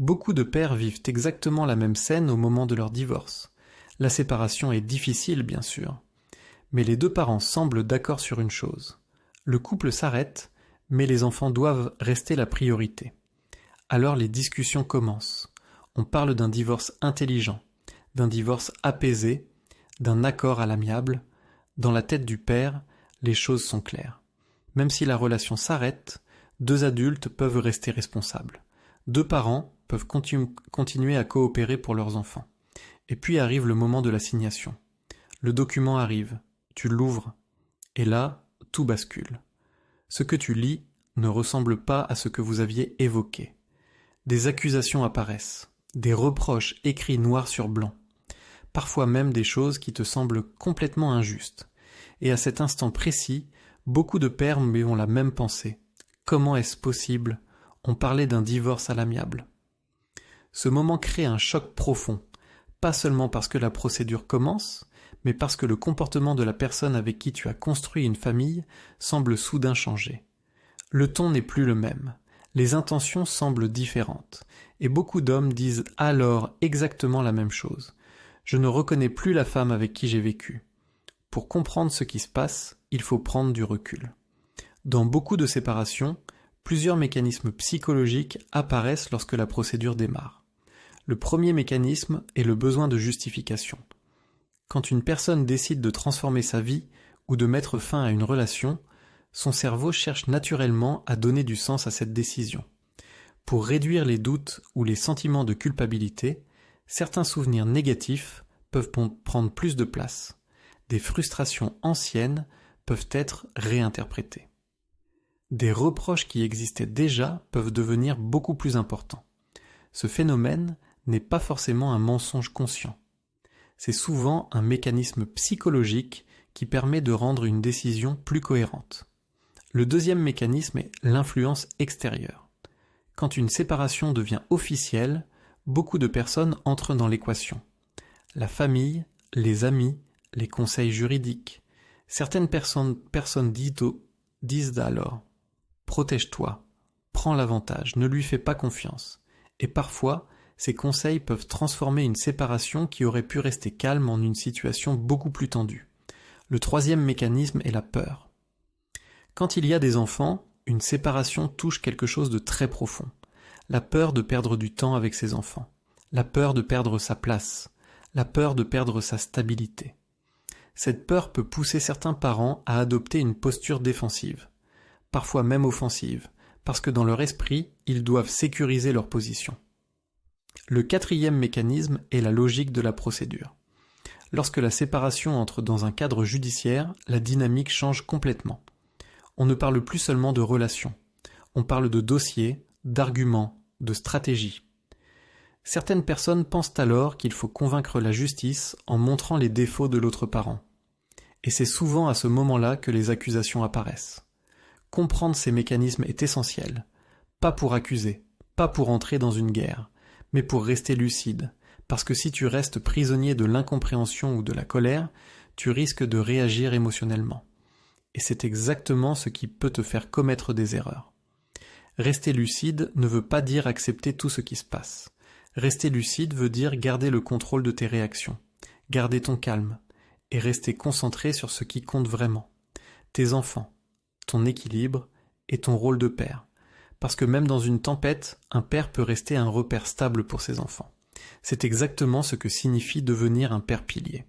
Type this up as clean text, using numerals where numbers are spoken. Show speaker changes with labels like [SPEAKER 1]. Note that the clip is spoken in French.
[SPEAKER 1] Beaucoup de pères vivent exactement la même scène au moment de leur divorce. La séparation est difficile, bien sûr. Mais les deux parents semblent d'accord sur une chose. Le couple s'arrête, mais les enfants doivent rester la priorité. Alors les discussions commencent. On parle d'un divorce intelligent, d'un divorce apaisé, d'un accord à l'amiable. Dans la tête du père, les choses sont claires. Même si la relation s'arrête, deux adultes peuvent rester responsables. Deux parents peuvent continuer à coopérer pour leurs enfants. Et puis arrive le moment de la signation. Le document arrive, tu l'ouvres, et là, tout bascule. Ce que tu lis ne ressemble pas à ce que vous aviez évoqué. Des accusations apparaissent, des reproches écrits noir sur blanc, parfois même des choses qui te semblent complètement injustes. Et à cet instant précis, beaucoup de pères ont la même pensée. Comment est-ce possible ? On parlait d'un divorce à l'amiable. Ce moment crée un choc profond, pas seulement parce que la procédure commence, mais parce que le comportement de la personne avec qui tu as construit une famille semble soudain changer. Le ton n'est plus le même, les intentions semblent différentes, et beaucoup d'hommes disent alors exactement la même chose. Je ne reconnais plus la femme avec qui j'ai vécu. Pour comprendre ce qui se passe, il faut prendre du recul. Dans beaucoup de séparations, plusieurs mécanismes psychologiques apparaissent lorsque la procédure démarre. Le premier mécanisme est le besoin de justification. Quand une personne décide de transformer sa vie ou de mettre fin à une relation, son cerveau cherche naturellement à donner du sens à cette décision. Pour réduire les doutes ou les sentiments de culpabilité, certains souvenirs négatifs peuvent prendre plus de place. Des frustrations anciennes peuvent être réinterprétées. Des reproches qui existaient déjà peuvent devenir beaucoup plus importants. Ce phénomène n'est pas forcément un mensonge conscient. C'est souvent un mécanisme psychologique qui permet de rendre une décision plus cohérente. Le deuxième mécanisme est l'influence extérieure. Quand une séparation devient officielle, beaucoup de personnes entrent dans l'équation. La famille, les amis, les conseils juridiques. Certaines personnes disent alors « protège-toi, prends l'avantage, ne lui fais pas confiance ». Et parfois, ces conseils peuvent transformer une séparation qui aurait pu rester calme en une situation beaucoup plus tendue. Le troisième mécanisme est la peur. Quand il y a des enfants, une séparation touche quelque chose de très profond. La peur de perdre du temps avec ses enfants, la peur de perdre sa place, la peur de perdre sa stabilité. Cette peur peut pousser certains parents à adopter une posture défensive, parfois même offensive, parce que dans leur esprit, ils doivent sécuriser leur position. Le quatrième mécanisme est la logique de la procédure. Lorsque la séparation entre dans un cadre judiciaire, la dynamique change complètement. On ne parle plus seulement de relations, on parle de dossiers, d'arguments, de stratégies. Certaines personnes pensent alors qu'il faut convaincre la justice en montrant les défauts de l'autre parent. Et c'est souvent à ce moment-là que les accusations apparaissent. Comprendre ces mécanismes est essentiel, pas pour accuser, pas pour entrer dans une guerre, mais pour rester lucide, parce que si tu restes prisonnier de l'incompréhension ou de la colère, tu risques de réagir émotionnellement. Et c'est exactement ce qui peut te faire commettre des erreurs. Rester lucide ne veut pas dire accepter tout ce qui se passe. Rester lucide veut dire garder le contrôle de tes réactions, garder ton calme, et rester concentré sur ce qui compte vraiment. Tes enfants, ton équilibre et ton rôle de père. Parce que même dans une tempête, un père peut rester un repère stable pour ses enfants. C'est exactement ce que signifie devenir un père pilier.